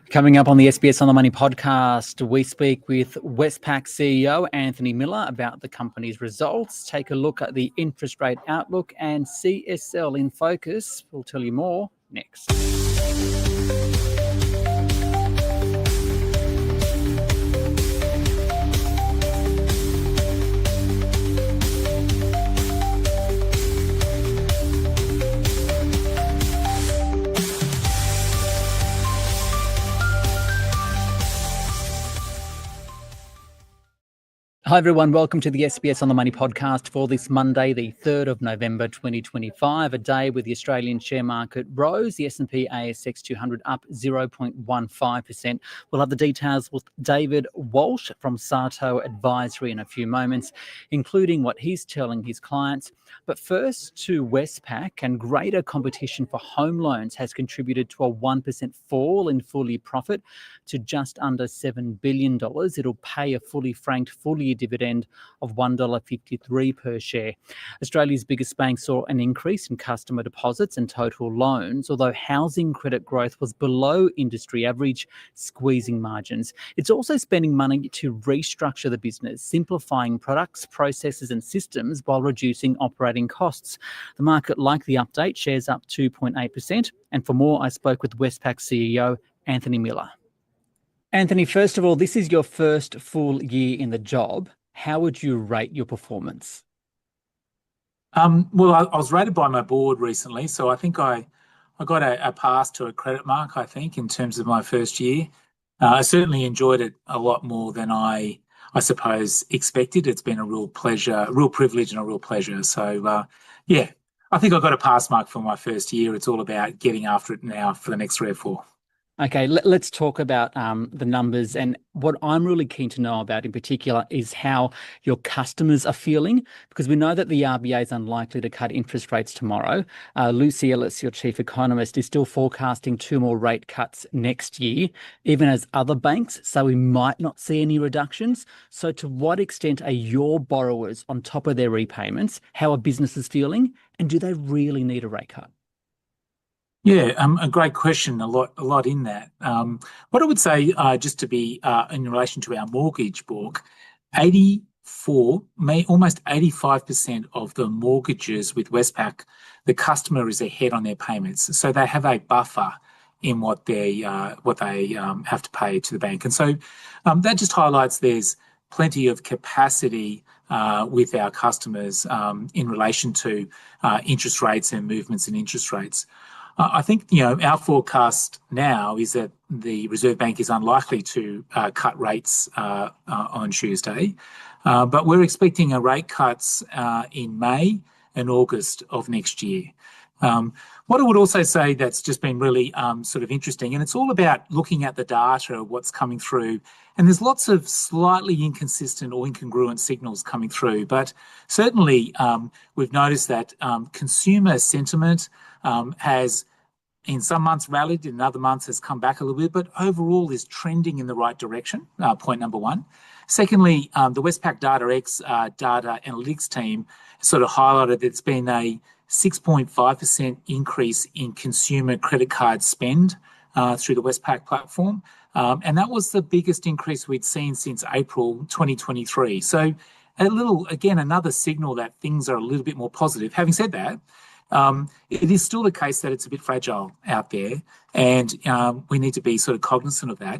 Coming up on the SBS On The Money podcast, we speak with Westpac CEO Anthony Miller about the company's results, take a look at the interest rate outlook and CSL in focus. We'll tell you more next. Hi everyone, welcome to the SBS On The Money podcast for this Monday, the 3rd of November 2025, a day with the Australian share market rose, the S&P ASX 200 up 0.15%. We'll have the details with David Walsh from Sarto Advistory in a few moments, including what he's telling his clients. But first to Westpac, and greater competition for home loans has contributed to a 1% fall in full-year profit to just under $7 billion. It'll pay a fully franked full-year dividend of $1.53 per share. Australia's biggest bank saw an increase in customer deposits and total loans, although housing credit growth was below industry average, squeezing margins. It's also spending money to restructure the business, simplifying products, processes and systems while reducing operating costs. The market liked the update, shares up 2.8%. And for more, I spoke with Westpac CEO Anthony Miller. Anthony, first of all, this is your first full year in the job. How would you rate your performance? Well, I was rated by my board recently, so I think I got a pass to a credit mark, I think, in terms of my first year. I certainly enjoyed it a lot more than I suppose, expected. It's been a real pleasure, a real privilege and a real pleasure. So, yeah, I think I got a pass mark for my first year. It's all about getting after it now for the next 3 or 4. Okay, let's talk about the numbers, and what I'm really keen to know about in particular is how your customers are feeling, because we know that the RBA is unlikely to cut interest rates tomorrow. Lucy Ellis, your chief economist, is still forecasting 2 more rate cuts next year, even as other banks say we might not see any reductions. So to what extent are your borrowers on top of their repayments? How are businesses feeling? And do they really need a rate cut? Yeah, a great question. A lot in that. What I would say, just to be in relation to our mortgage book, almost 85% of the mortgages with Westpac, the customer is ahead on their payments, so they have a buffer in what they have to pay to the bank, and so that just highlights there's plenty of capacity with our customers in relation to interest rates and movements in interest rates. I think, our forecast now is that the Reserve Bank is unlikely to cut rates on Tuesday, but we're expecting a rate cuts in May and August of next year. What I would also say that's just been really sort of interesting, and it's all about looking at the data of what's coming through, and there's lots of slightly inconsistent or incongruent signals coming through, but certainly we've noticed that consumer sentiment has in some months rallied, in other months has come back a little bit, but overall is trending in the right direction, point number one. Secondly, the Westpac DataX data analytics team sort of highlighted that it's been a 6.5% increase in consumer credit card spend through the Westpac platform. And that was the biggest increase we'd seen since April 2023. So another signal that things are a little bit more positive. Having said that, it is still the case that it's a bit fragile out there, and we need to be sort of cognizant of that.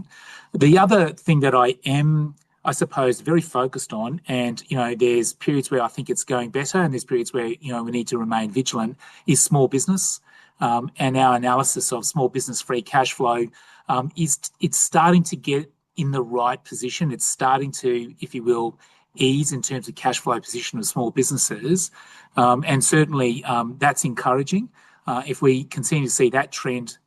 The other thing that I suppose, very focused on, and, there's periods where I think it's going better and there's periods where, we need to remain vigilant, is small business. And our analysis of small business free cash flow it's starting to get in the right position. It's starting to, if you will, ease in terms of cash flow position of small businesses. And certainly that's encouraging. If we continue to see that trend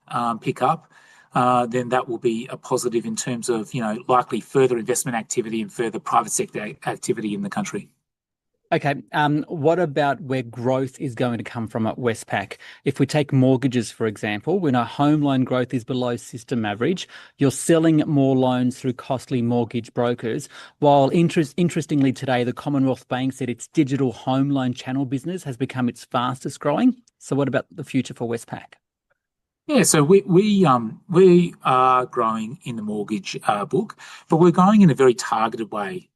pick up, then that will be a positive in terms of, likely further investment activity and further private sector activity in the country. Okay, what about where growth is going to come from at Westpac? If we take mortgages, for example, we know home loan growth is below system average. You're selling more loans through costly mortgage brokers, while interestingly today, the Commonwealth Bank said its digital home loan channel business has become its fastest growing. So what about the future for Westpac? Yeah, so we are growing in the mortgage book, but we're growing in a very targeted way,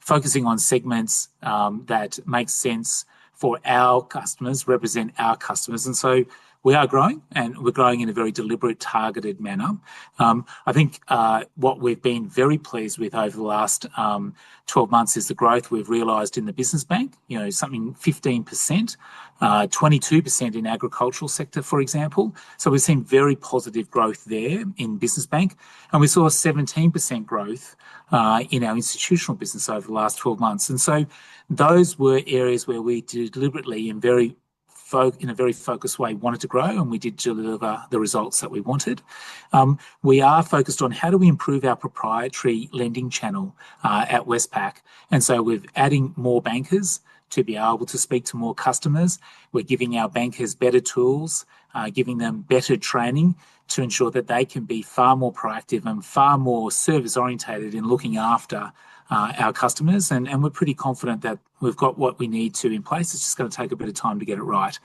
focusing on segments that make sense for our customers, represent our customers, and so we are growing, and we're growing in a very deliberate, targeted manner. I think what we've been very pleased with over the last 12 months is the growth we've realised in the business bank. You know, something 15%. 22% in agricultural sector, for example. So we've seen very positive growth there in business bank. And we saw a 17% growth in our institutional business over the last 12 months. And so those were areas where we deliberately and in a very focused way wanted to grow, and we did deliver the results that we wanted. We are focused on how do we improve our proprietary lending channel at Westpac. And so we're adding more bankers to be able to speak to more customers. We're giving our bankers better tools, giving them better training to ensure that they can be far more proactive and far more service orientated in looking after our customers. And we're pretty confident that we've got what we need to in place. It's just going to take a bit of time to get it right.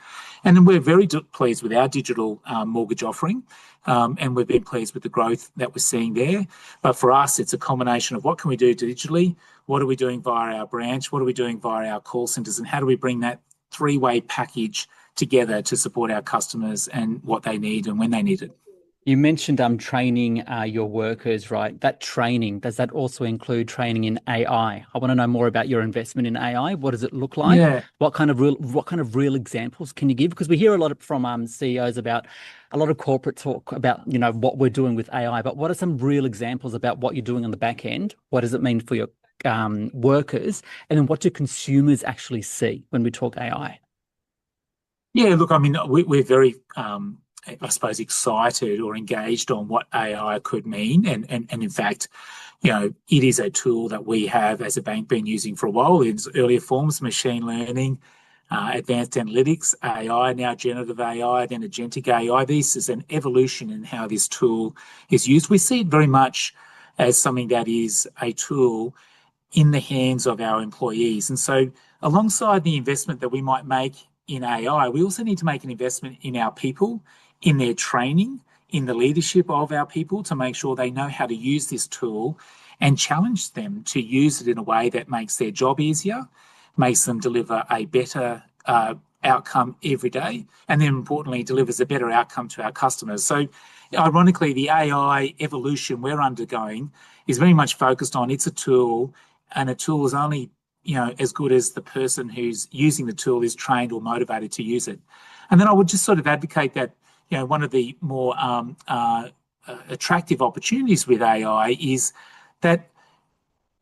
And then we're very pleased with our digital mortgage offering. And we've been pleased with the growth that we're seeing there. But for us, it's a combination of what can we do digitally, what are we doing via our branch, what are we doing via our call centres, and how do we bring that three-way package together to support our customers and what they need and when they need it. You mentioned training your workers, right? That training, does that also include training in AI? I want to know more about your investment in AI. What does it look like? Yeah. What kind of real examples can you give? Because we hear a lot from CEOs about a lot of corporate talk about, you know, what we're doing with AI, but what are some real examples about what you're doing on the back end? What does it mean for your workers? And then what do consumers actually see when we talk AI? Yeah, look, I mean, we're very I suppose, excited or engaged on what AI could mean. And in fact, you know, it is a tool that we have as a bank been using for a while in its earlier forms, machine learning, advanced analytics, AI, now generative AI, then agentic AI. This is an evolution in how this tool is used. We see it very much as something that is a tool in the hands of our employees. And so alongside the investment that we might make in AI, we also need to make an investment in our people, in their training, in the leadership of our people to make sure they know how to use this tool and challenge them to use it in a way that makes their job easier, makes them deliver a better outcome every day, and then importantly, delivers a better outcome to our customers. So ironically, the AI evolution we're undergoing is very much focused on it's a tool, and a tool is only, you know, as good as the person who's using the tool is trained or motivated to use it. And then I would just sort of advocate that, you know, one of the more attractive opportunities with AI is that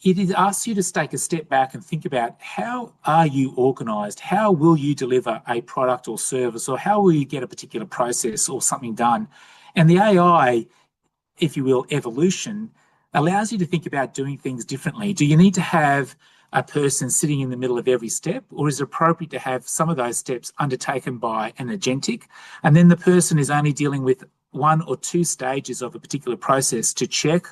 it asks you to take a step back and think about how are you organised? How will you deliver a product or service, or how will you get a particular process or something done? And the AI, if you will, evolution allows you to think about doing things differently. Do you need to have a person sitting in the middle of every step, or is it appropriate to have some of those steps undertaken by an agentic, and then the person is only dealing with one or two stages of a particular process to check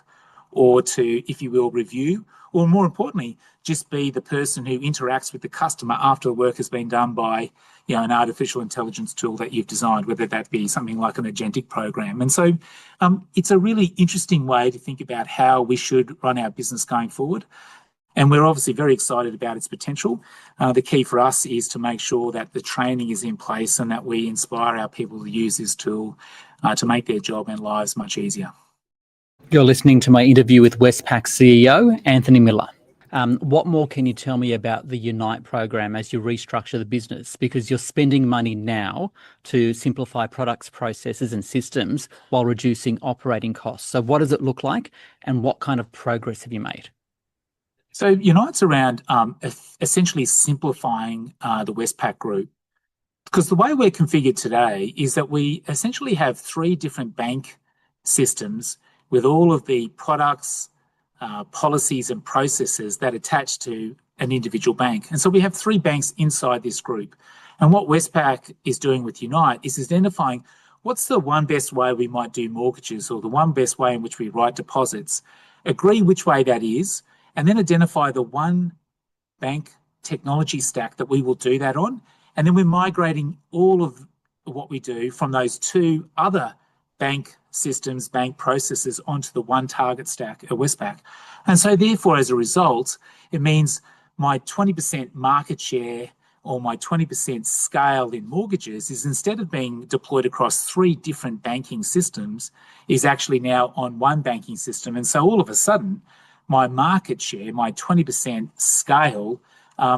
or to, if you will, review, or more importantly, just be the person who interacts with the customer after the work has been done by, you know, an artificial intelligence tool that you've designed, whether that be something like an agentic program. And so it's a really interesting way to think about how we should run our business going forward. And we're obviously very excited about its potential. The key for us is to make sure that the training is in place and that we inspire our people to use this tool to make their job and lives much easier. You're listening to my interview with Westpac CEO Anthony Miller. What more can you tell me about the Unite program as you restructure the business? Because you're spending money now to simplify products, processes and systems while reducing operating costs. So what does it look like, and what kind of progress have you made? So Unite's around essentially simplifying the Westpac group. Because the way we're configured today is that we essentially have three different bank systems with all of the products, policies and processes that attach to an individual bank. And so we have three banks inside this group. And what Westpac is doing with Unite is identifying what's the one best way we might do mortgages, or the one best way in which we write deposits, agree which way that is, and then identify the one bank technology stack that we will do that on. And then we're migrating all of what we do from those two other bank systems, bank processes onto the one target stack at Westpac. And so therefore, as a result, it means my 20% market share or my 20% scale in mortgages is, instead of being deployed across three different banking systems, is actually now on one banking system. And so all of a sudden, my market share, my 20% scale,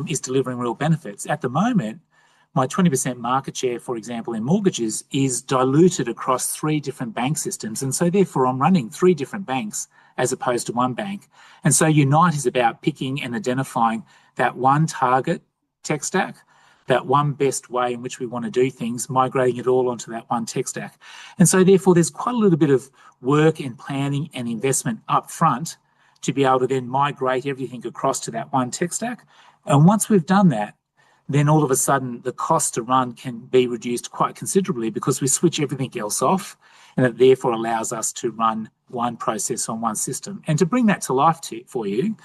is delivering real benefits. At the moment, my 20% market share, for example, in mortgages is diluted across three different bank systems. And so therefore, I'm running three different banks as opposed to one bank. And so Unite is about picking and identifying that one target tech stack, that one best way in which we want to do things, migrating it all onto that one tech stack. And so therefore, there's quite a little bit of work and planning and investment up front to be able to then migrate everything across to that one tech stack. And once we've done that, then all of a sudden the cost to run can be reduced quite considerably because we switch everything else off, and it therefore allows us to run one process on one system. And to bring that to life for you,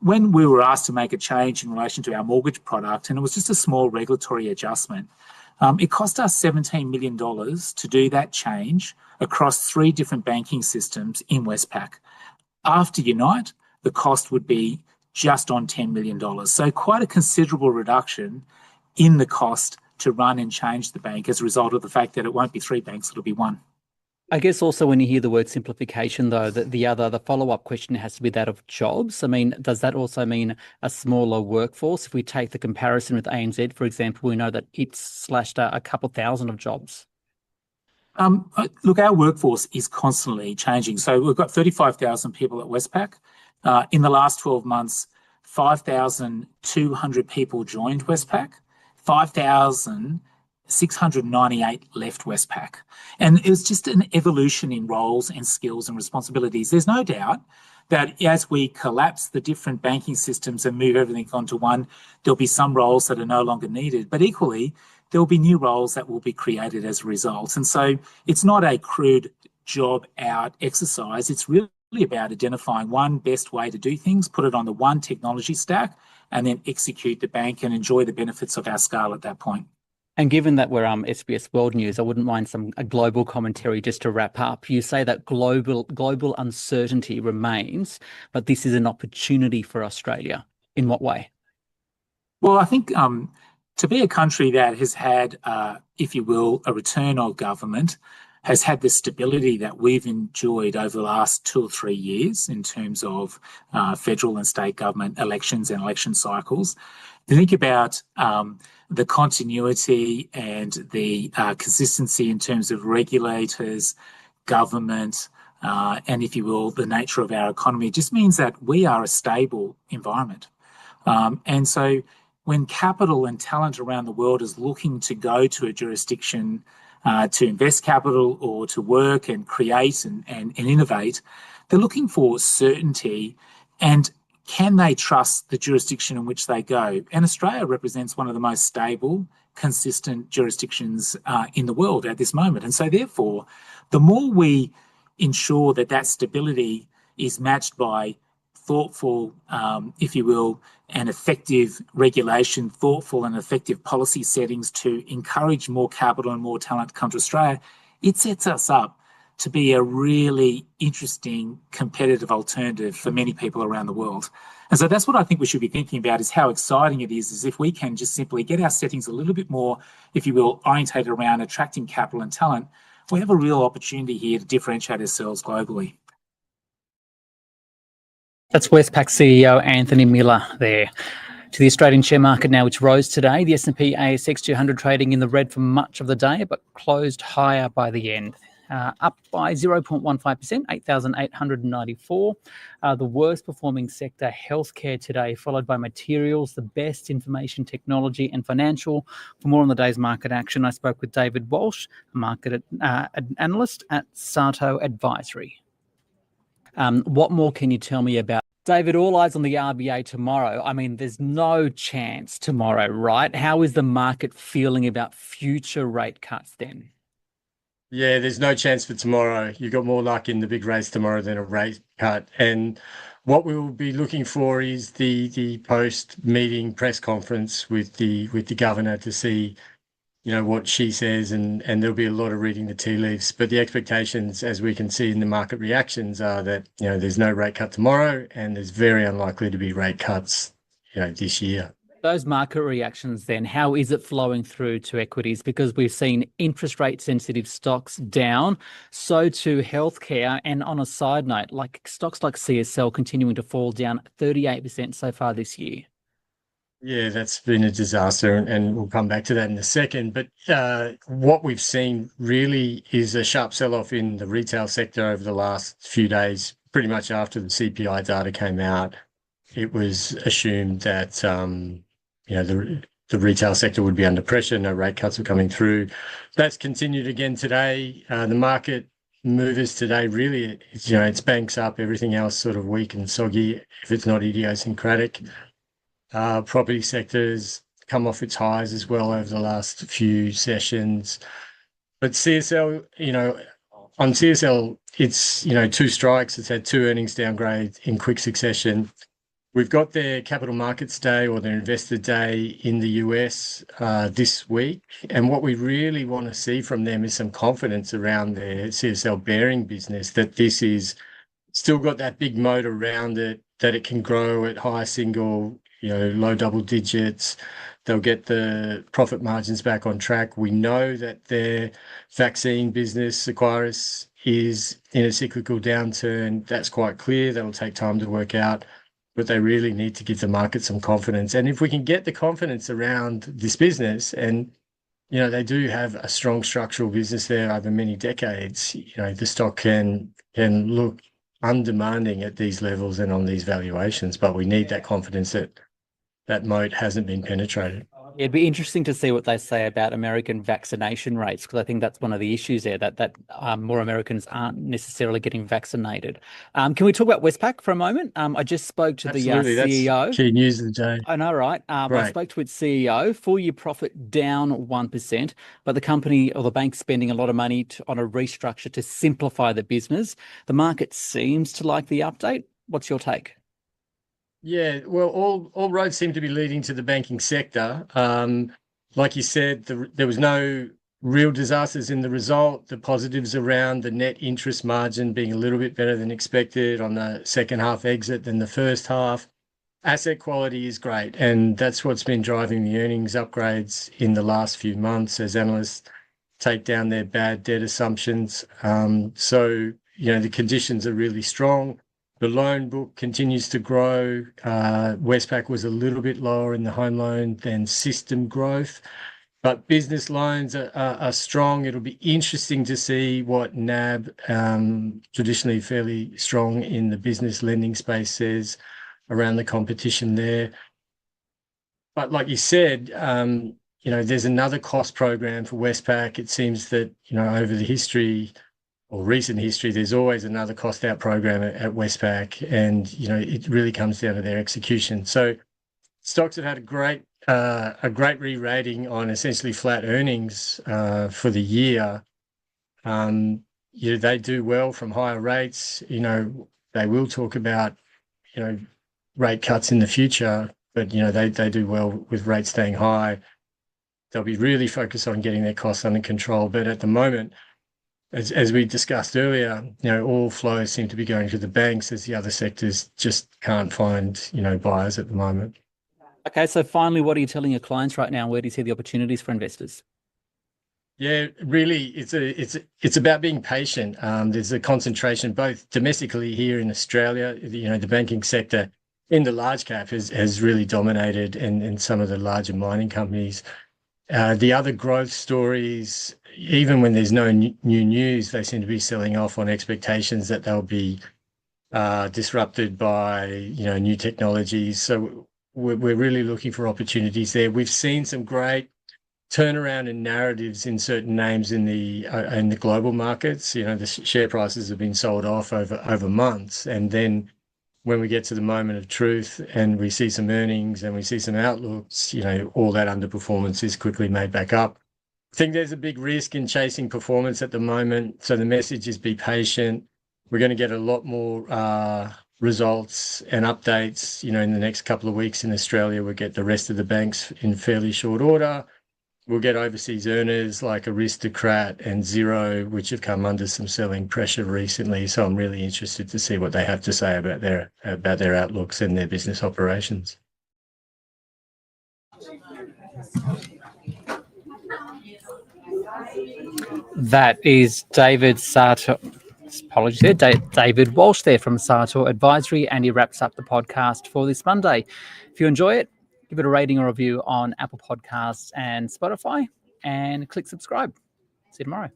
when we were asked to make a change in relation to our mortgage product, and it was just a small regulatory adjustment, it cost us $17 million to do that change across three different banking systems in Westpac. After Unite, the cost would be just on $10 million. So quite a considerable reduction in the cost to run and change the bank as a result of the fact that it won't be three banks, it'll be one. I guess also when you hear the word simplification, though, that the follow-up question has to be that of jobs. I mean, does that also mean a smaller workforce? If we take the comparison with ANZ, for example, we know that it's slashed a couple thousand of jobs. Look, our workforce is constantly changing. So we've got 35,000 people at Westpac. In the last 12 months, 5,200 people joined Westpac, 5,698 left Westpac. And it was just an evolution in roles and skills and responsibilities. There's no doubt that as we collapse the different banking systems and move everything onto one, there'll be some roles that are no longer needed, but equally, there'll be new roles that will be created as a result. And so it's not a crude job out exercise. It's really about identifying one best way to do things, put it on the one technology stack, and then execute the bank and enjoy the benefits of our scale at that point. And given that we're SBS World News, I wouldn't mind a global commentary just to wrap up. You say that global uncertainty remains, but this is an opportunity for Australia. In what way? Well, I think to be a country that has had, if you will, a return of government, has had the stability that we've enjoyed over the last 2 or 3 years in terms of federal and state government elections and election cycles. To think about the continuity and the consistency in terms of regulators, government, and, if you will, the nature of our economy just means that we are a stable environment. And so when capital and talent around the world is looking to go to a jurisdiction to invest capital or to work and create and innovate, they're looking for certainty and can they trust the jurisdiction in which they go? And Australia represents one of the most stable, consistent jurisdictions in the world at this moment. And so therefore, the more we ensure that that stability is matched by thoughtful, if you will, and effective regulation, thoughtful and effective policy settings to encourage more capital and more talent to come to Australia, it sets us up to be a really interesting competitive alternative for many people around the world. And so that's what I think we should be thinking about, is how exciting it is if we can just simply get our settings a little bit more, if you will, orientated around attracting capital and talent. We have a real opportunity here to differentiate ourselves globally. That's Westpac CEO Anthony Miller there. To the Australian share market now, which rose today. The S&P ASX 200 trading in the red for much of the day, but closed higher by the end. Up by 0.15%, 8,894. The worst performing sector, healthcare today, followed by materials, the best information technology and financial. For more on the day's market action, I spoke with David Walsh, a market analyst at Sarto Advistory. What more can you tell me about, David, all eyes on the RBA tomorrow? I mean, there's no chance tomorrow, right? How is the market feeling about future rate cuts then? Yeah, there's no chance for tomorrow. You've got more luck in the big race tomorrow than a rate cut. And what we will be looking for is the post-meeting press conference with the governor to see what she says, and there'll be a lot of reading the tea leaves. But the expectations, as we can see in the market reactions, are that, there's no rate cut tomorrow, and there's very unlikely to be rate cuts, this year. Those market reactions then, how is it flowing through to equities? Because we've seen interest rate sensitive stocks down, so too healthcare. And on a side note, like stocks like CSL continuing to fall down 38% so far this year. Yeah, that's been a disaster, and we'll come back to that in a second. But what we've seen really is a sharp sell-off in the retail sector over the last few days, pretty much after the CPI data came out. It was assumed that the retail sector would be under pressure, no rate cuts were coming through. That's continued again today. The market movers today, really, it's banks up, everything else sort of weak and soggy if it's not idiosyncratic. Property sector's come off its highs as well over the last few sessions. But CSL, on CSL, it's, two strikes. It's had two earnings downgrades in quick succession. We've got their Capital Markets Day or their Investor Day in the US this week. And what we really want to see from them is some confidence around their CSL bearing business, that this is still got that big moat around it, that it can grow at high single, low double digits. They'll get the profit margins back on track. We know that their vaccine business, Seqirus, is in a cyclical downturn. That's quite clear. That'll take time to work out, but they really need to give the market some confidence. And if we can get the confidence around this business, and they do have a strong structural business there over many decades, the stock can look undemanding at these levels and on these valuations, but we need that confidence that moat hasn't been penetrated. It'd be interesting to see what they say about American vaccination rates, because I think that's one of the issues there, that more Americans aren't necessarily getting vaccinated. Can we talk about Westpac for a moment? I just spoke to the CEO. That's key news of the day. I know, right? I spoke to its CEO. Full-year profit down 1%, but the company or the bank's spending a lot of money on a restructure to simplify the business. The market seems to like the update. What's your take? Yeah, well, all roads seem to be leading to the banking sector. Like you said, there was no real disasters in the result. The positives around the net interest margin being a little bit better than expected on the second half exit than the first half. Asset quality is great, and that's what's been driving the earnings upgrades in the last few months as analysts take down their bad debt assumptions. So, the conditions are really strong. The loan book continues to grow. Westpac was a little bit lower in the home loan than system growth, but business loans are strong. It'll be interesting to see what NAB, traditionally fairly strong in the business lending space, says around the competition there. But like you said, there's another cost program for Westpac. It seems that, over the history or recent history, there's always another cost out program at Westpac, and it really comes down to their execution. So stocks have had a great re-rating on essentially flat earnings for the year. They do well from higher rates. They will talk about rate cuts in the future, but they do well with rates staying high. They'll be really focused on getting their costs under control, but at the moment, as we discussed earlier, all flows seem to be going to the banks as the other sectors just can't find, buyers at the moment. Okay, so finally, what are you telling your clients right now? Where do you see the opportunities for investors? Yeah, really, it's about being patient. There's a concentration both domestically here in Australia. The banking sector in the large cap has really dominated, and some of the larger mining companies. The other growth stories, even when there's no new news, they seem to be selling off on expectations that they'll be disrupted by new technologies. So we're really looking for opportunities there. We've seen some great turnaround in narratives in certain names in the global markets. The share prices have been sold off over months, and then when we get to the moment of truth and we see some earnings and we see some outlooks, all that underperformance is quickly made back up. I think there's a big risk in chasing performance at the moment. So the message is be patient. We're going to get a lot more results and updates, in the next couple of weeks in Australia. We'll get the rest of the banks in fairly short order. We'll get overseas earners like Aristocrat and Xero, which have come under some selling pressure recently. So I'm really interested to see what they have to say about their outlooks and their business operations. That is David Sarto. Apologies there, David Walsh there from Sarto Advistory, and he wraps up the podcast for this Monday. If you enjoy it, give it a rating or review on Apple Podcasts and Spotify, and click subscribe. See you tomorrow.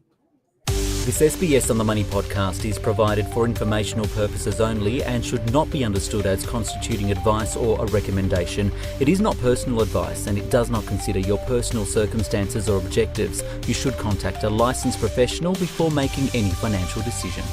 This SBS on the Money podcast is provided for informational purposes only and should not be understood as constituting advice or a recommendation. It is not personal advice and it does not consider your personal circumstances or objectives. You should contact a licensed professional before making any financial decision.